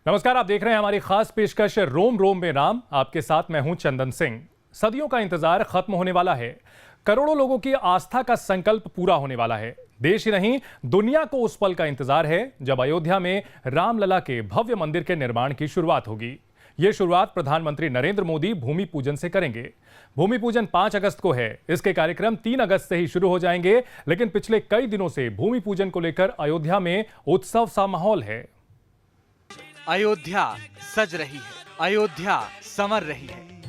नमस्कार, आप देख रहे हैं हमारी खास पेशकश रोम रोम में राम। आपके साथ मैं हूं चंदन सिंह। सदियों का इंतजार खत्म होने वाला है। करोड़ों लोगों की आस्था का संकल्प पूरा होने वाला है। देश ही नहीं, दुनिया को उस पल का इंतजार है जब अयोध्या में रामलला के भव्य मंदिर के निर्माण की शुरुआत होगी। ये शुरुआत प्रधानमंत्री नरेंद्र मोदी भूमि पूजन से करेंगे। भूमि पूजन 5 अगस्त को है। इसके कार्यक्रम 3 अगस्त से ही शुरू हो जाएंगे, लेकिन पिछले कई दिनों से भूमि पूजन को लेकर अयोध्या में उत्सव सा माहौल है। अयोध्या सज रही है, अयोध्या संवर रही है।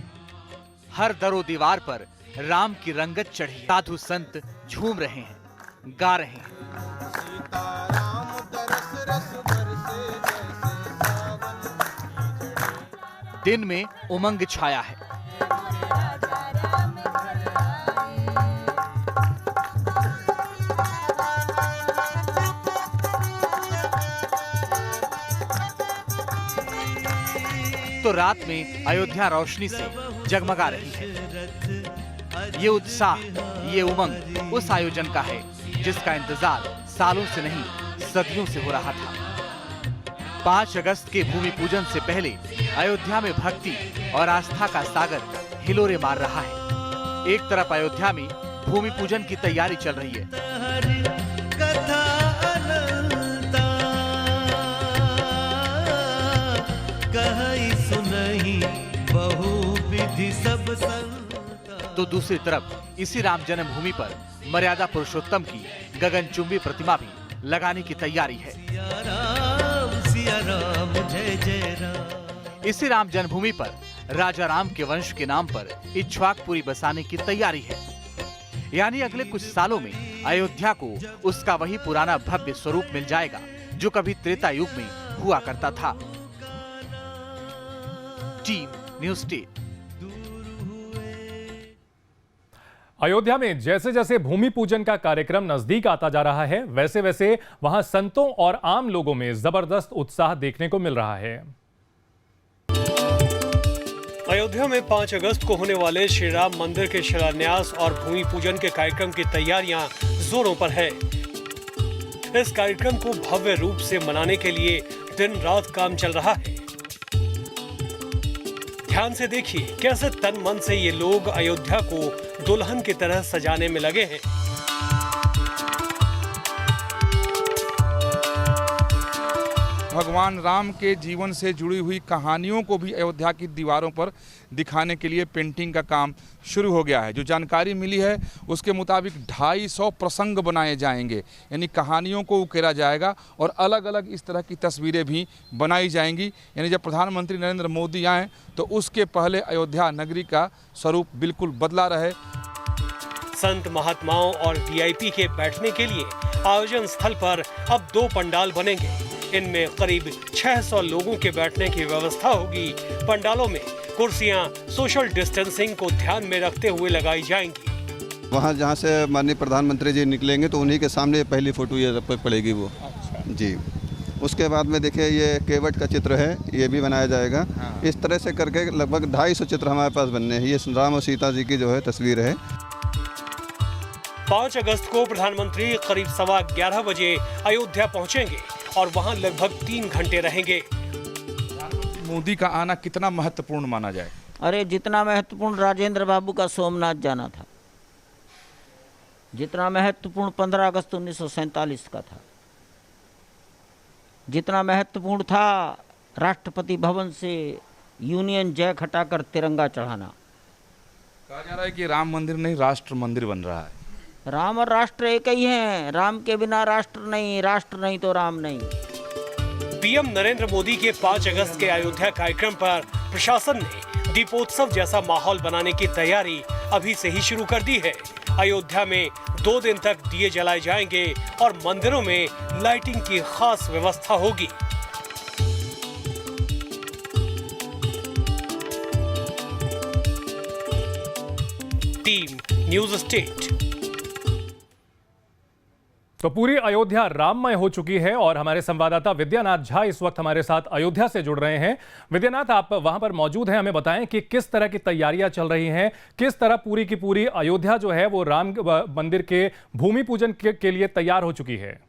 हर दरो दीवार पर राम की रंगत चढ़ी। साधु संत झूम रहे हैं, गा रहे हैं। दिन में उमंग छाया है। तो रात में अयोध्या रोशनी से जगमगा रही है। ये उत्साह, ये उमंग उस आयोजन का है जिसका इंतजार सालों से नहीं, सदियों से हो रहा था। 5 अगस्त के भूमि पूजन से पहले अयोध्या में भक्ति और आस्था का सागर हिलोरे मार रहा है। एक तरफ अयोध्या में भूमि पूजन की तैयारी चल रही है। तो दूसरी तरफ इसी राम जन्मभूमि पर मर्यादा पुरुषोत्तम की गगनचुंबी प्रतिमा भी लगाने की तैयारी है। इसी राम जन्मभूमि पर राजा राम के वंश के नाम पर इक्ष्वाकुपुरी बसाने की तैयारी है। यानी अगले कुछ सालों में अयोध्या को उसका वही पुराना भव्य स्वरूप मिल जाएगा जो कभी त्रेता युग में हुआ करता था। Team news 8। अयोध्या में जैसे जैसे भूमि पूजन का कार्यक्रम नजदीक आता जा रहा है, वैसे वैसे वहां संतों और आम लोगों में जबरदस्त उत्साह देखने को मिल रहा है। अयोध्या में 5 अगस्त को होने वाले श्री राम मंदिर के शिलान्यास और भूमि पूजन के कार्यक्रम की तैयारियां जोरों पर है। इस कार्यक्रम को भव्य रूप से मनाने के लिए दिन रात काम चल रहा है। ध्यान से देखिए कैसे तन मन से ये लोग अयोध्या को दुल्हन की तरह सजाने में लगे हैं। भगवान राम के जीवन से जुड़ी हुई कहानियों को भी अयोध्या की दीवारों पर दिखाने के लिए पेंटिंग का काम शुरू हो गया है। जो जानकारी मिली है उसके मुताबिक 250 प्रसंग बनाए जाएंगे, यानी कहानियों को उकेरा जाएगा और अलग अलग इस तरह की तस्वीरें भी बनाई जाएंगी। यानी जब प्रधानमंत्री नरेंद्र मोदी आए तो उसके पहले अयोध्या नगरी का स्वरूप बिल्कुल बदला रहे। संत महात्माओं और वीआईपी के बैठने के लिए आयोजन स्थल पर अब 2 पंडाल बनेंगे। इनमें करीब 600 लोगों के बैठने की व्यवस्था होगी। पंडालों में कुर्सियां सोशल डिस्टेंसिंग को ध्यान में रखते हुए लगाई जाएंगी। वहाँ जहाँ से माननीय प्रधानमंत्री जी निकलेंगे तो उन्हीं के सामने पहली फोटो ये पड़ेगी वो। जी, उसके बाद में देखिए ये केवट का चित्र है, ये भी बनाया जाएगा। इस तरह से करके लगभग 250 चित्र हमारे पास बनने हैं। ये राम और सीता जी की जो है तस्वीर है। 5 अगस्त को प्रधानमंत्री करीब 11:15 बजे अयोध्या पहुंचेंगे और वहां लगभग 3 घंटे रहेंगे। मोदी का आना कितना महत्वपूर्ण माना जाए? अरे जितना महत्वपूर्ण राजेंद्र बाबू का सोमनाथ जाना था, जितना महत्वपूर्ण 15 अगस्त 1947 का था, जितना महत्वपूर्ण था राष्ट्रपति भवन से यूनियन जैक हटाकर तिरंगा चढ़ाना। कहा जा रहा है कि राम मंदिर नहीं, राष्ट्र मंदिर बन रहा है। राम और राष्ट्र एक ही हैं। राम के बिना राष्ट्र नहीं, राष्ट्र नहीं तो राम नहीं। पीएम नरेंद्र मोदी के 5 अगस्त के अयोध्या कार्यक्रम पर प्रशासन ने दीपोत्सव जैसा माहौल बनाने की तैयारी अभी से ही शुरू कर दी है। अयोध्या में 2 दिन तक दिए जलाए जाएंगे और मंदिरों में लाइटिंग की खास व्यवस्था होगी। Team news 8। तो पूरी अयोध्या राममय हो चुकी है और हमारे संवाददाता विद्यानाथ झा इस वक्त हमारे साथ अयोध्या से जुड़ रहे हैं। विद्यानाथ, आप वहां पर मौजूद हैं, हमें बताएं कि किस तरह की तैयारियां चल रही हैं, किस तरह पूरी की पूरी अयोध्या जो है वो राम मंदिर के भूमि पूजन के लिए तैयार हो चुकी है।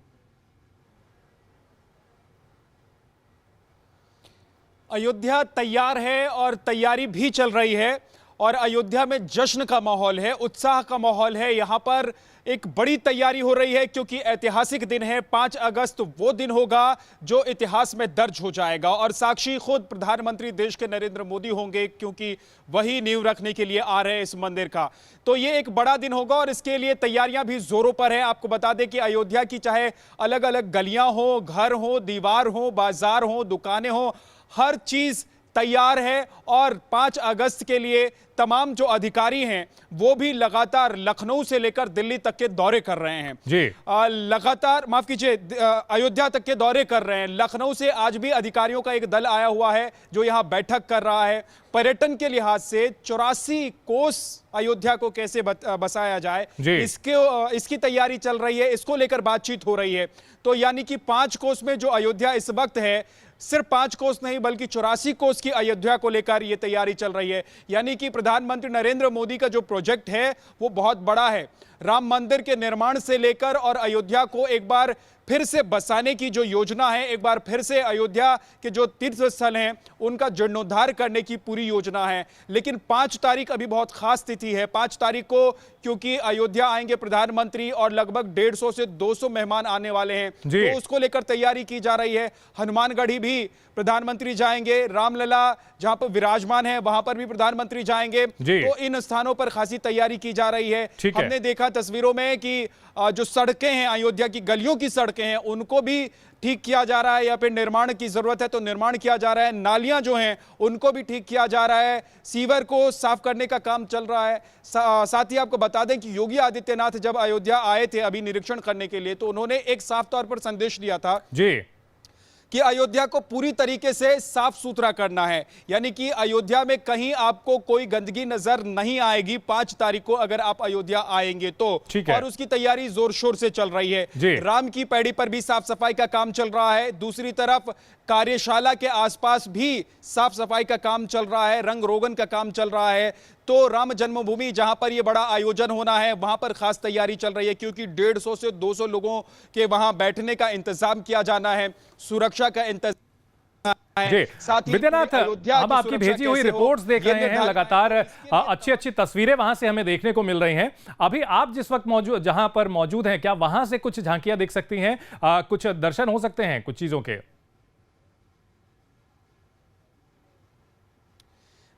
अयोध्या तैयार है और तैयारी भी चल रही है और अयोध्या में जश्न का माहौल है, उत्साह का माहौल है। यहाँ पर एक बड़ी तैयारी हो रही है क्योंकि ऐतिहासिक दिन है। 5 अगस्त वो दिन होगा जो इतिहास में दर्ज हो जाएगा और साक्षी खुद प्रधानमंत्री देश के नरेंद्र मोदी होंगे क्योंकि वही नींव रखने के लिए आ रहे हैं इस मंदिर का। तो ये एक बड़ा दिन होगा और इसके लिए तैयारियां भी जोरों पर है। आपको बता दें कि अयोध्या की चाहे अलग अलग गलियां हो, घर हो, दीवार हो, बाजार हो, दुकानें हो, हर चीज तैयार है और 5 अगस्त के लिए तमाम जो अधिकारी हैं वो भी लगातार लखनऊ से लेकर दिल्ली तक के दौरे कर रहे हैं जी। लगातार माफ कीजिए अयोध्या तक के दौरे कर रहे हैं। लखनऊ से आज भी अधिकारियों का एक दल आया हुआ है जो यहां बैठक कर रहा है। पर्यटन के लिहाज से 84 कोस अयोध्या को कैसे बसाया जाए इसकी तैयारी चल रही है, इसको लेकर बातचीत हो रही है। तो यानी कि 5 कोस में जो अयोध्या इस वक्त है, सिर्फ 5 कोस नहीं बल्कि 84 कोस की अयोध्या को लेकर यह तैयारी चल रही है। यानी कि प्रधानमंत्री नरेंद्र मोदी का जो प्रोजेक्ट है वो बहुत बड़ा है। राम मंदिर के निर्माण से लेकर और अयोध्या को एक बार फिर से बसाने की जो योजना है, एक बार फिर से अयोध्या के जो तीर्थ स्थल हैं उनका जीर्णोद्धार करने की पूरी योजना है। लेकिन 5 तारीख अभी बहुत खास तिथि है। 5 तारीख को क्योंकि अयोध्या आएंगे प्रधानमंत्री और लगभग 150 से 200 मेहमान आने वाले हैं, तो उसको लेकर तैयारी की जा रही है। हनुमानगढ़ी भी प्रधानमंत्री जाएंगे, रामलला जहां पर विराजमान है वहां पर भी प्रधानमंत्री जाएंगे। तो इन स्थानों पर खासी तैयारी की जा रही है। हमने देखा तस्वीरों में कि जो सड़कें हैं, अयोध्या की गलियों की सड़कें हैं, उनको भी ठीक किया जा रहा है या फिर निर्माण की जरूरत है तो निर्माण किया जा रहा है। नालियां जो हैं उनको भी ठीक किया जा रहा है। सीवर को साफ करने का काम चल रहा है। साथ ही आपको बता दें कि योगी आदित्यनाथ जब अयोध्या आए थे अभी निरीक्षण करने के लिए, तो उन्होंने एक साफ तौर पर संदेश दिया था जी कि अयोध्या को पूरी तरीके से साफ सुथरा करना है। यानी कि अयोध्या में कहीं आपको कोई गंदगी नजर नहीं आएगी 5 तारीख को अगर आप अयोध्या आएंगे तो। और उसकी तैयारी जोर शोर से चल रही है। राम की पैड़ी पर भी साफ सफाई का काम चल रहा है। दूसरी तरफ कार्यशाला के आसपास भी साफ सफाई का काम चल रहा है, रंग रोगन का काम चल रहा है। तो राम जन्मभूमि जहां पर यह बड़ा आयोजन होना है वहां पर खास तैयारी चल रही है क्योंकि 150 से 200 लोगों के वहां बैठने का इंतजाम किया जाना है, सुरक्षा का इंतजाम है। साथ ही विद्यानाथ, हम आपकी भेजी हुई रिपोर्ट्स देख रहे हैं, लगातार अच्छी अच्छी तस्वीरें वहां से हमें देखने को मिल रही हैं। अभी आप जिस वक्त जहां पर मौजूद हैं, क्या वहां से कुछ झांकियां दिख सकती हैं, कुछ दर्शन हो सकते हैं कुछ चीजों के?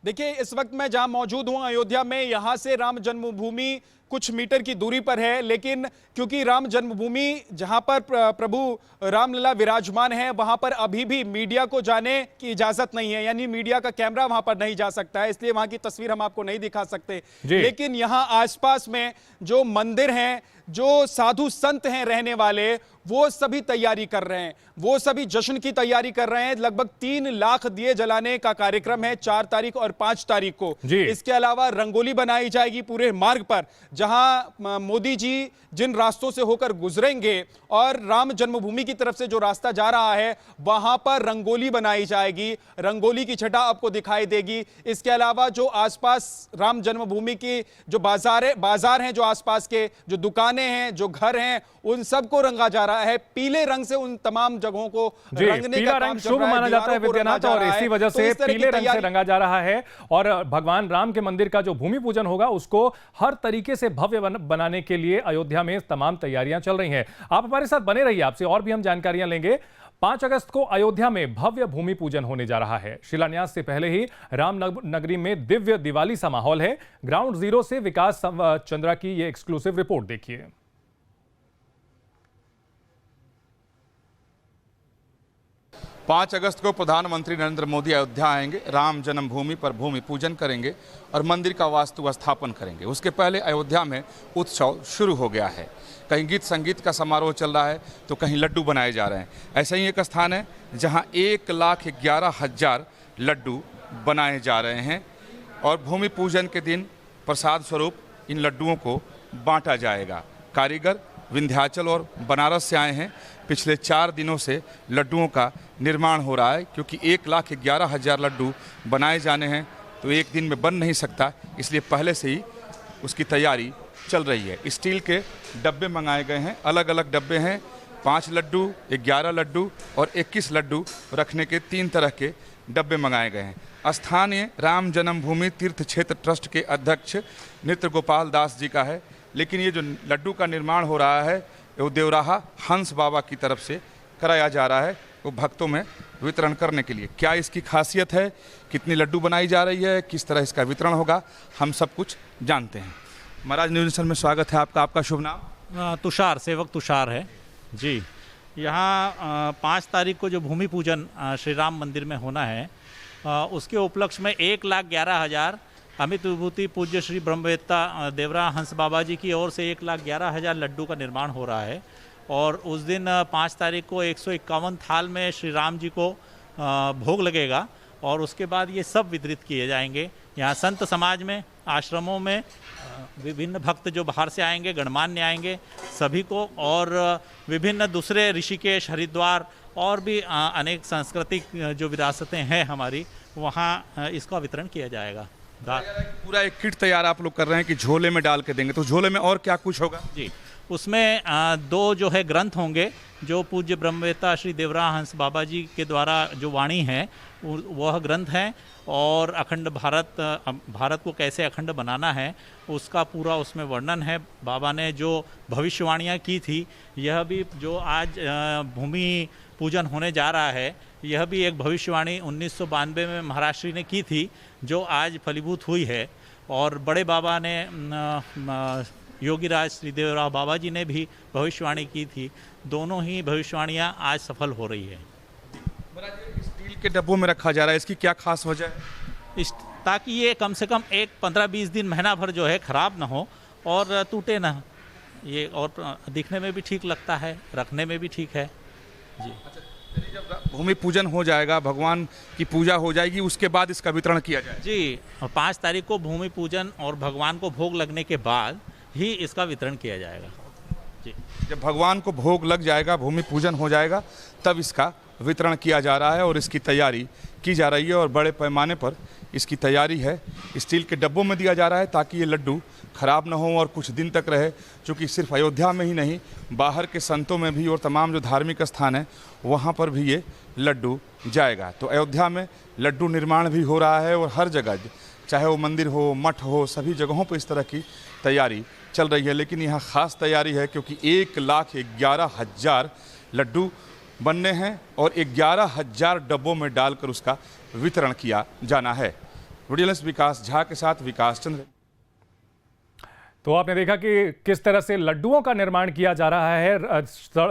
देखिए, इस वक्त मैं जहां मौजूद हूं अयोध्या में, यहां से राम जन्मभूमि कुछ मीटर की दूरी पर है, लेकिन क्योंकि राम जन्मभूमि जहां पर प्रभु रामलला विराजमान है वहां पर अभी भी मीडिया को जाने की इजाजत नहीं है। यानी मीडिया का कैमरा वहां पर नहीं जा सकता है, इसलिए वहां की तस्वीर हम आपको नहीं दिखा सकते। लेकिन यहां आसपास में जो मंदिर हैं, जो साधु संत हैं रहने वाले, वो सभी तैयारी कर रहे हैं, वो सभी जश्न की तैयारी कर रहे हैं। लगभग 3 लाख दिए जलाने का कार्यक्रम है 4 तारीख और 5 तारीख को। इसके अलावा रंगोली बनाई जाएगी पूरे मार्ग पर, जहां मोदी जी जिन रास्तों से होकर गुजरेंगे और राम जन्मभूमि की तरफ से जो रास्ता जा रहा है वहां पर रंगोली बनाई जाएगी, रंगोली की छटा आपको दिखाई देगी। इसके अलावा जो आसपास राम जन्मभूमि की जो बाजार हैं, जो आसपास के जो दुकानें हैं, जो घर हैं, उन सबको रंगा जा रहा है। पीले रंग से उन तमाम जगहों को रंगने का काम शुभ माना जाता है विद्यानाथ, और इसी वजह से पीले रंग से रंगा जा रहा है। और भगवान राम के मंदिर का जो भूमि पूजन होगा उसको हर तरीके से भव्य बनाने के लिए अयोध्या में तमाम तैयारियां चल रही हैं। आप हमारे साथ बने रहिए, आपसे और भी हम जानकारियां लेंगे। 5 अगस्त को अयोध्या में भव्य भूमि पूजन होने जा रहा है। शिलान्यास से पहले ही राम नगरी में दिव्य दिवाली सा माहौल है। ग्राउंड जीरो से विकास चंद्रा की यह एक्सक्लूसिव रिपोर्ट देखिए। 5 अगस्त को प्रधानमंत्री नरेंद्र मोदी अयोध्या आएंगे, राम जन्मभूमि पर भूमि पूजन करेंगे और मंदिर का वास्तु स्थापन करेंगे। उसके पहले अयोध्या में उत्सव शुरू हो गया है। कहीं गीत संगीत का समारोह चल रहा है तो कहीं लड्डू बनाए जा रहे हैं। ऐसा ही एक स्थान है जहां 1,11,000 लड्डू बनाए जा रहे हैं और भूमि पूजन के दिन प्रसाद स्वरूप इन लड्डुओं को बांटा जाएगा। कारीगर विंध्याचल और बनारस से आए हैं। पिछले 4 दिनों से लड्डुओं का निर्माण हो रहा है क्योंकि 1,11,000 लड्डू बनाए जाने हैं तो एक दिन में बन नहीं सकता, इसलिए पहले से ही उसकी तैयारी चल रही है। स्टील के डब्बे मंगाए गए हैं, अलग अलग डब्बे हैं 5 लड्डू, 11 लड्डू और 21 लड्डू रखने के 3 तरह के डब्बे मंगाए गए हैं। स्थानीय राम जन्मभूमि तीर्थ क्षेत्र ट्रस्ट के अध्यक्ष नित्य गोपाल दास जी का है, लेकिन ये जो लड्डू का निर्माण हो रहा है वो देवराहा हंस बाबा की तरफ से कराया जा रहा है, वो भक्तों में वितरण करने के लिए। क्या इसकी खासियत है, कितनी लड्डू बनाई जा रही है, किस तरह इसका वितरण होगा, हम सब कुछ जानते हैं। महाराज न्यूज़ नेशन में स्वागत है आपका। आपका शुभ नाम? तुषार, सेवक तुषार है जी। यहाँ 5 तारीख को जो भूमि पूजन श्री राम मंदिर में होना है, उसके उपलक्ष्य में 1,11,000 अमित विभूति पूज्य श्री ब्रह्मवेत्ता देवरा हंस बाबा जी की ओर से 1,11,000 लड्डू का निर्माण हो रहा है। और उस दिन 5 तारीख को 151 थाल में श्री राम जी को भोग लगेगा और उसके बाद ये सब वितरित किए जाएंगे। यहाँ संत समाज में, आश्रमों में विभिन्न भक्त जो बाहर से आएंगे, गणमान्य आएंगे, सभी को, और विभिन्न दूसरे ऋषिकेश, हरिद्वार और भी अनेक सांस्कृतिक जो विरासतें हैं हमारी, वहाँ इसका वितरण किया जाएगा। पूरा एक किट तैयार आप लोग कर रहे हैं कि झोले में डाल के देंगे, तो झोले में और क्या कुछ होगा? जी, उसमें 2 जो है ग्रंथ होंगे जो पूज्य ब्रह्मवेत्ता श्री देवरा हंस बाबा जी के द्वारा जो वाणी है वह ग्रंथ है, और अखंड भारत को कैसे अखंड बनाना है उसका पूरा उसमें वर्णन है। बाबा ने जो भविष्यवाणियाँ की थी, यह भी जो आज भूमि पूजन होने जा रहा है, यह भी एक भविष्यवाणी 1992 में महाराष्ट्र ने की थी, जो आज फलीभूत हुई है। और बड़े बाबा ने योगीराज श्री देवराव बाबा जी ने भी भविष्यवाणी की थी। दोनों ही भविष्यवाणियाँ आज सफल हो रही है। स्टील के डब्बों में रखा जा रहा है, इसकी क्या खास वजह है? ताकि ये कम से कम 15-20 दिन, महीना भर जो है खराब ना हो और टूटे ना, ये और दिखने में भी ठीक लगता है, रखने में भी ठीक है जी। जब भूमि पूजन हो जाएगा, भगवान की पूजा हो जाएगी, उसके बाद इसका वितरण किया जाएगा जी। 5 तारीख को भूमि पूजन और भगवान को भोग लगने के बाद ही इसका वितरण किया जाएगा जी। जब भगवान को भोग लग जाएगा, भूमि पूजन हो जाएगा, तब इसका वितरण किया जा रहा है और इसकी तैयारी की जा रही है और बड़े पैमाने पर इसकी तैयारी है। स्टील के डब्बों में दिया जा रहा है ताकि ये लड्डू खराब ना हो और कुछ दिन तक रहे, क्योंकि सिर्फ अयोध्या में ही नहीं, बाहर के संतों में भी और तमाम जो धार्मिक स्थान है वहाँ पर भी ये लड्डू जाएगा। तो अयोध्या में लड्डू निर्माण भी हो रहा है और हर जगह, चाहे वो मंदिर हो, मठ हो, सभी जगहों पर इस तरह की तैयारी चल रही है। लेकिन यहाँ ख़ास तैयारी है क्योंकि 1,11,000 लड्डू बनने हैं और 11,000 डब्बों में डालकर उसका वितरण किया जाना है। वीडियो विकास झा के साथ विकास चंद्र। तो आपने देखा कि किस तरह से लड्डुओं का निर्माण किया जा रहा है,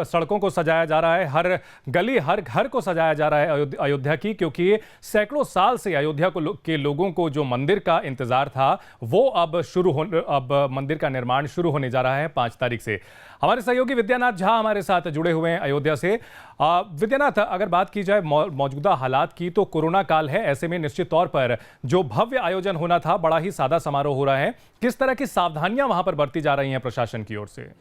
सड़कों को सजाया जा रहा है, हर गली हर घर को सजाया जा रहा है अयोध्या की, क्योंकि सैकड़ों साल से अयोध्या के लोगों को जो मंदिर का इंतजार था वो अब मंदिर का निर्माण शुरू होने जा रहा है 5 तारीख से। हमारे सहयोगी विद्यानाथ झा हमारे साथ जुड़े हुए हैं अयोध्या से। विद्यानाथ, अगर बात की जाए मौजूदा हालात की, तो कोरोना काल है, ऐसे में निश्चित तौर पर जो भव्य आयोजन होना था, बड़ा ही सादा समारोह हो रहा है। किस तरह की सावधानियां वहां पर बरती जा रही हैं प्रशासन की ओर से?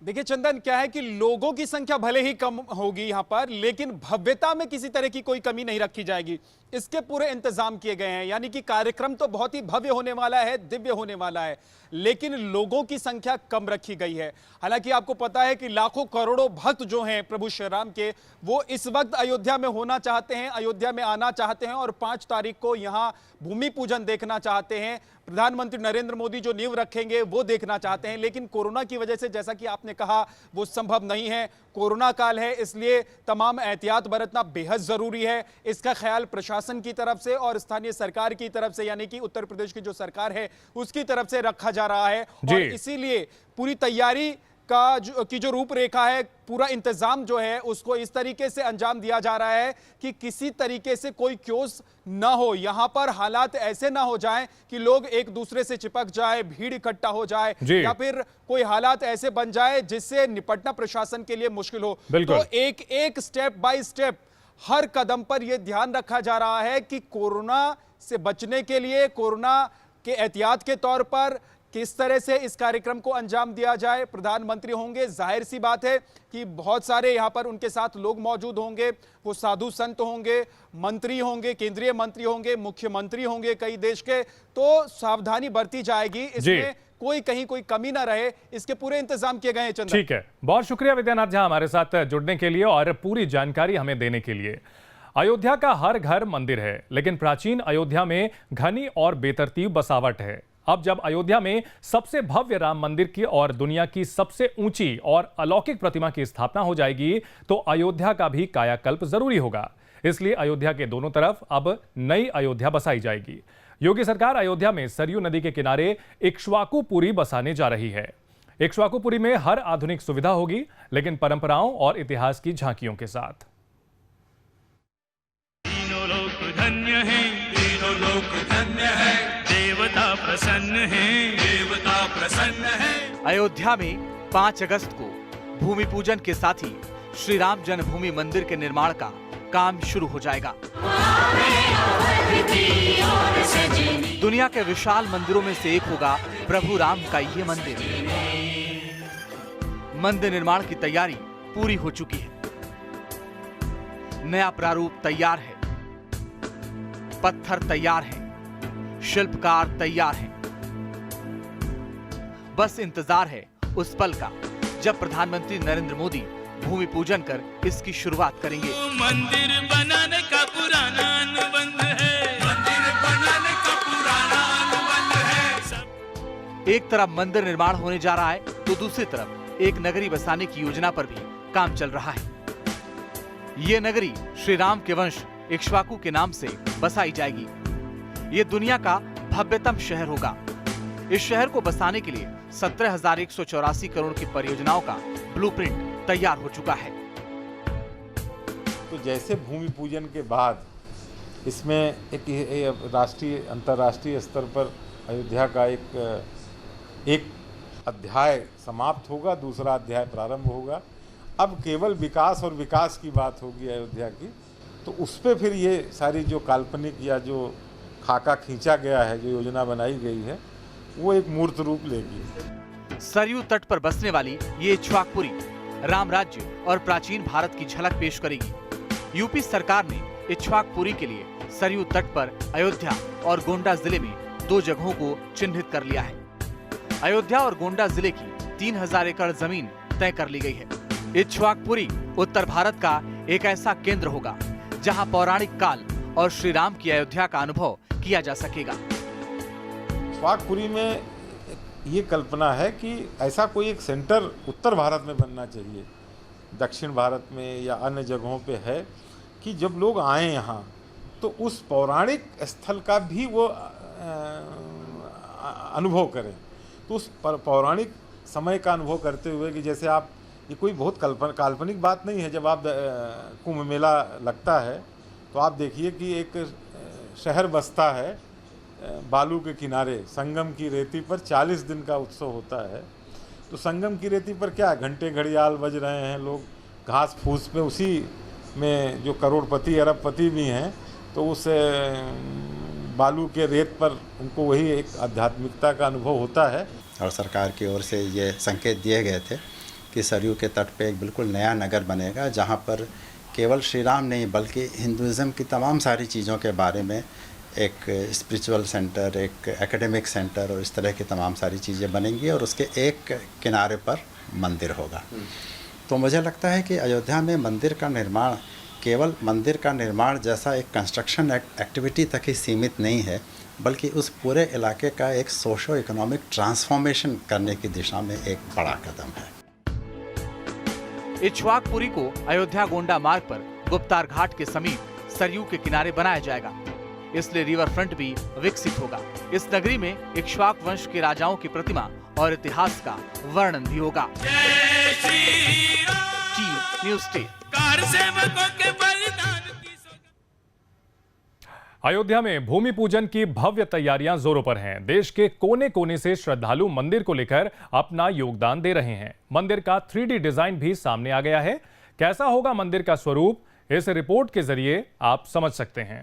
देखिए चंदन, क्या है कि लोगों की संख्या भले ही कम होगी यहां पर, लेकिन भव्यता में किसी तरह की कोई कमी नहीं रखी जाएगी। इसके पूरे इंतजाम किए गए हैं, यानी कि कार्यक्रम तो बहुत ही भव्य होने वाला है, दिव्य होने वाला है, लेकिन लोगों की संख्या कम रखी गई है। हालांकि आपको पता है कि लाखों करोड़ों भक्त जो हैं प्रभु श्री राम के, वो इस वक्त अयोध्या में होना चाहते हैं, अयोध्या में आना चाहते हैं और 5 तारीख को यहां भूमि पूजन देखना चाहते हैं। प्रधानमंत्री नरेंद्र मोदी जो नींव रखेंगे वो देखना चाहते हैं, लेकिन कोरोना की वजह से, जैसा कि आपने कहा, वो संभव नहीं है। कोरोना काल है, इसलिए तमाम एहतियात बरतना बेहद जरूरी है। इसका ख्याल प्रशासन की तरफ से और स्थानीय सरकार की तरफ से, यानी कि उत्तर प्रदेश की जो सरकार है उसकी तरफ से रखा जा रहा है। और इसीलिए पूरी तैयारी की जो रूपरेखा है, पूरा इंतजाम जो है उसको इस तरीके से अंजाम दिया जा रहा है कि किसी तरीके से कोई क्योस ना हो, यहां पर हालात ऐसे ना हो जाएं कि लोग एक दूसरे से चिपक जाए, भीड़ इकट्ठा हो जाए, या फिर कोई हालात ऐसे बन जाए जिससे निपटना प्रशासन के लिए मुश्किल हो। तो एक एक स्टेप बाय स्टेप हर कदम पर यह ध्यान रखा जा रहा है कि कोरोना से बचने के लिए, कोरोना के एहतियात के तौर पर किस तरह से इस कार्यक्रम को अंजाम दिया जाए। प्रधानमंत्री होंगे, जाहिर सी बात है कि बहुत सारे यहां पर उनके साथ लोग मौजूद होंगे, वो साधु संत होंगे, मंत्री होंगे, केंद्रीय मंत्री होंगे, मुख्यमंत्री होंगे कई देश के, तो सावधानी बरती जाएगी। इसमें कोई कहीं कोई कमी ना रहे, इसके पूरे इंतजाम किए गए हैं। चंदन, ठीक है, बहुत शुक्रिया विद्यानाथ झा हमारे साथ जुड़ने के लिए और पूरी जानकारी हमें देने के लिए। अयोध्या का हर घर मंदिर है, लेकिन प्राचीन अयोध्या में घनी और बेतरतीब बसावट है। अब जब अयोध्या में सबसे भव्य राम मंदिर की और दुनिया की सबसे ऊंची और अलौकिक प्रतिमा की स्थापना हो जाएगी, तो अयोध्या का भी कायाकल्प जरूरी होगा। इसलिए अयोध्या के दोनों तरफ अब नई अयोध्या बसाई जाएगी। योगी सरकार अयोध्या में सरयू नदी के किनारे इक्ष्वाकुपुरी बसाने जा रही है। इक्ष्वाकुपुरी में हर आधुनिक सुविधा होगी, लेकिन परंपराओं और इतिहास की झांकियों के साथ। तीनों लोक धन्य हैं, तीनों लोक धन्य है, देवता प्रसन्न है, देवता प्रसन्न है। अयोध्या में 5 अगस्त को भूमि पूजन के साथ ही श्री राम जन्मभूमि मंदिर के निर्माण का काम शुरू हो जाएगा। दुनिया के विशाल मंदिरों में से एक होगा प्रभु राम का ये मंदिर। मंदिर निर्माण की तैयारी पूरी हो चुकी है। नया प्रारूप तैयार है, पत्थर तैयार है, शिल्पकार तैयार है। बस इंतजार है उस पल का जब प्रधानमंत्री नरेंद्र मोदी भूमि पूजन कर इसकी शुरुआत करेंगे। मंदिर बनाने का पुराना अनुबंध है, मंदिर बनाने का पुराना अनुबंध है। एक तरफ मंदिर निर्माण होने जा रहा है, तो दूसरी तरफ एक नगरी बसाने की योजना पर भी काम चल रहा है। ये नगरी श्री राम के वंश इक्ष्वाकु के नाम से बसाई जाएगी। ये दुनिया का भव्यतम शहर होगा। इस शहर को बसाने के लिए 17,184 करोड़ की परियोजनाओं का ब्लूप्रिंट तैयार हो चुका है। तो जैसे भूमि पूजन के बाद इसमें एक राष्ट्रीय अंतर्राष्ट्रीय स्तर पर अयोध्या का एक अध्याय समाप्त होगा, दूसरा अध्याय प्रारंभ होगा। अब केवल विकास और विकास की बात होगी अयोध्या की, तो उस पर फिर ये सारी जो काल्पनिक या जो खाका खींचा गया है, जो योजना बनाई गई है, वो एक मूर्त रूप लेगी। सरयू तट पर बसने वाली ये इक्ष्वाकुपुरी राम राज्य और प्राचीन भारत की झलक पेश करेगी। यूपी सरकार ने इक्ष्वाकुपुरी के लिए सरयू तट पर अयोध्या और गोंडा जिले में 2 जगहों को चिन्हित कर लिया है। अयोध्या और गोंडा जिले की 3000 एकड़ जमीन तय कर ली गई है। इक्ष्वाकुपुरी उत्तर भारत का एक ऐसा केंद्र होगा जहां पौराणिक काल और श्री राम की अयोध्या का अनुभव किया जा सकेगा। इक्ष्वाकुपुरी में ये कल्पना है कि ऐसा कोई एक सेंटर उत्तर भारत में बनना चाहिए, दक्षिण भारत में या अन्य जगहों पे है, कि जब लोग आए यहाँ तो उस पौराणिक स्थल का भी वो अनुभव करें। तो उस पौराणिक समय का अनुभव करते हुए कि जैसे आप, ये कोई बहुत काल्पनिक बात नहीं है। जब आप कुंभ मेला लगता है तो आप देखिए कि एक शहर बसता है बालू के किनारे, संगम की रेती पर 40 दिन का उत्सव होता है। तो संगम की रेती पर क्या घंटे घड़ियाल बज रहे हैं, लोग घास फूस पे, उसी में जो करोड़पति अरबपति भी हैं, तो उस बालू के रेत पर उनको वही एक आध्यात्मिकता का अनुभव होता है। और सरकार की ओर से ये संकेत दिए गए थे कि सरयू के तट पे एक बिल्कुल नया नगर बनेगा, जहाँ पर केवल श्री राम नहीं बल्कि हिंदुज़म की तमाम सारी चीज़ों के बारे में एक स्पिरिचुअल सेंटर, एक एकेडमिक सेंटर और इस तरह की तमाम सारी चीज़ें बनेंगी और उसके एक किनारे पर मंदिर होगा। तो मुझे लगता है कि अयोध्या में मंदिर का निर्माण केवल मंदिर का निर्माण जैसा एक कंस्ट्रक्शन एक्टिविटी तक ही सीमित नहीं है, बल्कि उस पूरे इलाके का एक सोशो इकोनॉमिक ट्रांसफॉर्मेशन करने की दिशा में एक बड़ा कदम है। इक्ष्वाकुपुरी को अयोध्या गोंडा मार्ग पर गुप्तार घाट के समीप सरयू के किनारे बनाया जाएगा, इसलिए रिवर फ्रंट भी विकसित होगा। इस नगरी में इक्ष्वाक वंश के राजाओं की प्रतिमा और इतिहास का वर्णन भी होगा। News state. अयोध्या में भूमि पूजन की भव्य तैयारियां जोरों पर हैं। देश के कोने कोने से श्रद्धालु मंदिर को लेकर अपना योगदान दे रहे हैं। मंदिर का 3D डिजाइन भी सामने आ गया है। कैसा होगा मंदिर का स्वरूप, इस रिपोर्ट के जरिए आप समझ सकते हैं।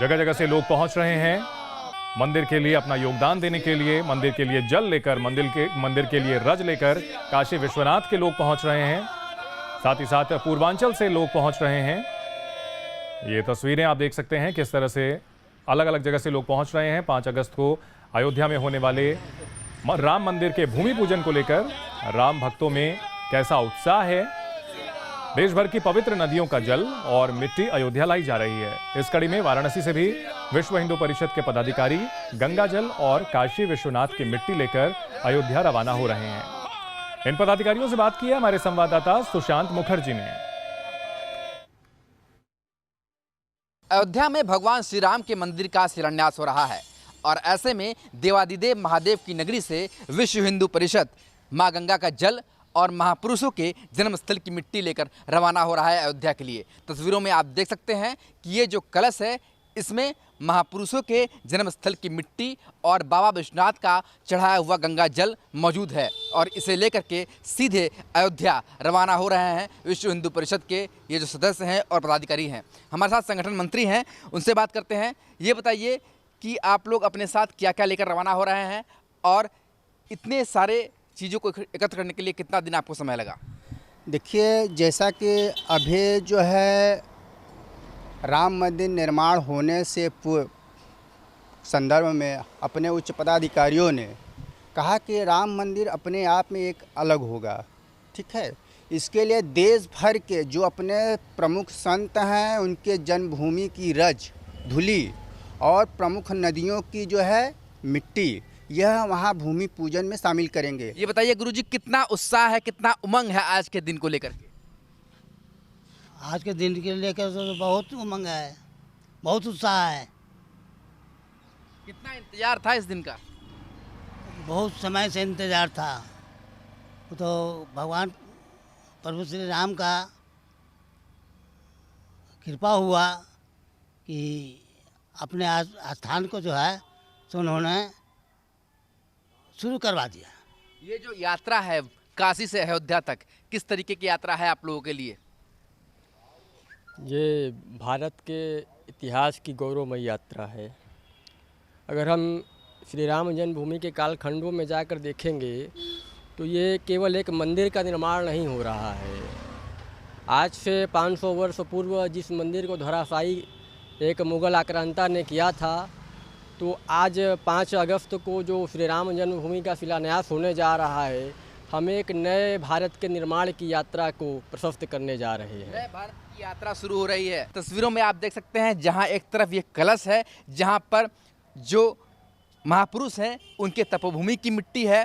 जगह जगह से लोग पहुंच रहे हैं मंदिर के लिए अपना योगदान देने के लिए, मंदिर के लिए जल लेकर, मंदिर के लिए रज लेकर काशी विश्वनाथ के लोग पहुंच रहे हैं। साथ ही साथ पूर्वांचल से लोग पहुंच रहे हैं। ये तस्वीरें आप देख सकते हैं किस तरह से अलग अलग जगह से लोग पहुंच रहे हैं। 5 अगस्त को अयोध्या में होने वाले राम मंदिर के भूमि पूजन को लेकर राम भक्तों में कैसा उत्साह है। देश भर की पवित्र नदियों का जल और मिट्टी अयोध्या लाई जा रही है। इस कड़ी में वाराणसी से भी विश्व हिंदू परिषद के पदाधिकारी गंगा जल और काशी विश्वनाथ की मिट्टी लेकर अयोध्या रवाना हो रहे हैं। इन पदाधिकारियों से बात की है हमारे संवाददाता सुशांत मुखर्जी ने। अयोध्या में भगवान श्री राम के मंदिर का शिलान्यास हो रहा है और ऐसे में देवादिदेव महादेव की नगरी से विश्व हिंदू परिषद मां गंगा का जल और महापुरुषों के जन्मस्थल की मिट्टी लेकर रवाना हो रहा है अयोध्या के लिए। तस्वीरों में आप देख सकते हैं कि ये जो कलश है इसमें महापुरुषों के जन्मस्थल की मिट्टी और बाबा विश्वनाथ का चढ़ाया हुआ गंगा जल मौजूद है और इसे लेकर के सीधे अयोध्या रवाना हो रहे हैं विश्व हिंदू परिषद के ये जो सदस्य हैं और पदाधिकारी हैं। हमारे साथ संगठन मंत्री हैं, उनसे बात करते हैं। ये बताइए कि आप लोग अपने साथ क्या क्या लेकर रवाना हो रहे हैं और इतने सारे चीज़ों को एकत्र करने के लिए कितना दिन आपको समय लगा? देखिए, जैसा कि अभी जो है राम मंदिर निर्माण होने से पूर्व संदर्भ में अपने उच्च पदाधिकारियों ने कहा कि राम मंदिर अपने आप में एक अलग होगा, ठीक है। इसके लिए देश भर के जो अपने प्रमुख संत हैं उनके जन्मभूमि की रज धूलि और प्रमुख नदियों की जो है मिट्टी, यह वहाँ भूमि पूजन में शामिल करेंगे। ये बताइए गुरुजी, कितना उत्साह है, कितना उमंग है आज के दिन को लेकर के? आज के दिन के लेकर तो बहुत उमंग है, बहुत उत्साह है। कितना इंतजार था इस दिन का? बहुत समय से इंतजार था। तो भगवान प्रभु श्री राम का कृपा हुआ कि अपने स्थान को जो है तो उन्होंने शुरू करवा दिया। ये जो यात्रा है काशी से अयोध्या तक, किस तरीके की यात्रा है आप लोगों के लिए? ये भारत के इतिहास की गौरवमयी यात्रा है। अगर हम श्री राम जन्मभूमि के कालखंडों में जाकर देखेंगे तो ये केवल एक मंदिर का निर्माण नहीं हो रहा है। आज से 500 वर्ष पूर्व जिस मंदिर को धराशायी एक मुग़ल आक्रांता ने किया था, तो आज 5 अगस्त को जो श्री राम जन्मभूमि का शिलान्यास होने जा रहा है, हम एक नए भारत के निर्माण की यात्रा को प्रशस्त करने जा रहे हैं। नए भारत की यात्रा शुरू हो रही है। तस्वीरों में आप देख सकते हैं जहां एक तरफ ये कलश है, जहां पर जो महापुरुष हैं उनके तपोभूमि की मिट्टी है,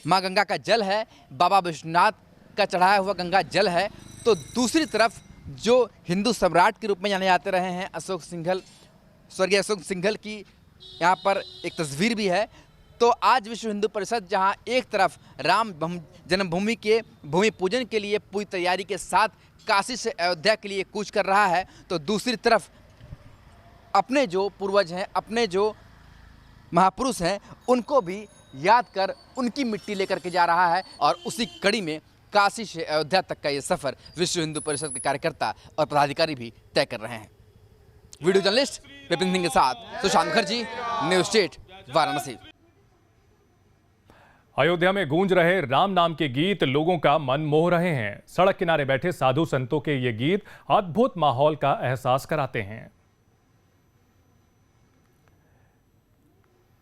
माँ गंगा का जल है, बाबा विश्वनाथ का चढ़ाया हुआ गंगा जल है, तो दूसरी तरफ जो हिंदू सम्राट के रूप में जाने जाते रहे हैं अशोक सिंघल, स्वर्गीय अशोक सिंघल की यहाँ पर एक तस्वीर भी है। तो आज विश्व हिंदू परिषद जहाँ एक तरफ राम जन्मभूमि के भूमि पूजन के लिए पूरी तैयारी के साथ काशी से अयोध्या के लिए कूच कर रहा है, तो दूसरी तरफ अपने जो पूर्वज हैं, अपने जो महापुरुष हैं, उनको भी याद कर उनकी मिट्टी लेकर के जा रहा है। और उसी कड़ी में काशी से अयोध्या तक का ये सफ़र विश्व हिंदू परिषद के कार्यकर्ता और पदाधिकारी भी तय कर रहे हैं। वीडियो जर्नलिस्ट विपिन सिंह के साथ सुशांत मुखर्जी, न्यूज़ स्टेट, वाराणसी। अयोध्या में गूंज रहे राम नाम के गीत लोगों का मन मोह रहे हैं। सड़क किनारे बैठे साधु संतों के ये गीत अद्भुत माहौल का एहसास कराते हैं।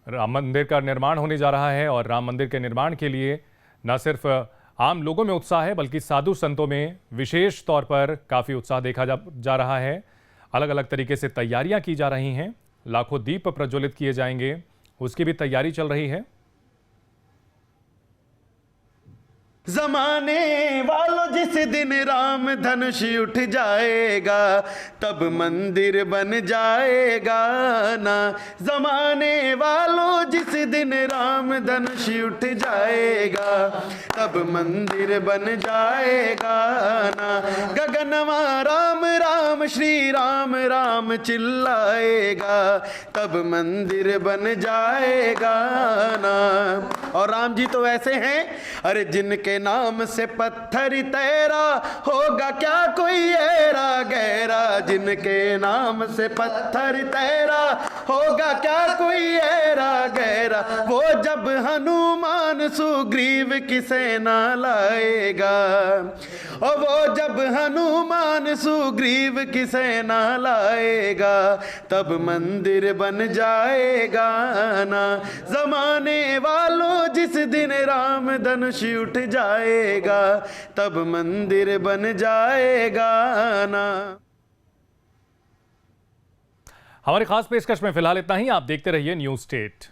राम मंदिर का निर्माण होने जा रहा है और राम मंदिर के निर्माण के लिए न सिर्फ आम लोगों में उत्साह है, बल्कि साधु संतों में विशेष तौर पर काफ़ी उत्साह देखा जा रहा है। अलग अलग तरीके से तैयारियां की जा रही हैं। लाखों दीप प्रज्वलित किए जाएंगे, उसकी भी तैयारी चल रही है। जमाने वालों जिस दिन राम धनुष उठ जाएगा तब मंदिर बन जाएगा ना। जमाने वालों जिस दिन राम धनुष उठ जाएगा तब मंदिर बन जाएगा ना। गगनमा राम राम श्री राम राम चिल्लाएगा तब मंदिर बन जाएगा ना। और राम जी तो ऐसे हैं, अरे जिनके नाम से पत्थर तैरा, होगा क्या कोई ऐरा गहरा, जिनके नाम से पत्थर तैरा, होगा क्या कोई ऐरा गहरा, वो जब हनुमान सुग्रीव की सेना लाएगा, और वो जब हनुमान सुग्रीव की सेना लाएगा, तब मंदिर बन जाएगा ना। जमाने वालों जिस दिन राम धनुष उठ जाएगा, तब मंदिर बन जाएगा ना। हमारी खास पेशकश में फिलहाल इतना ही। आप देखते रहिए न्यूज़ स्टेट।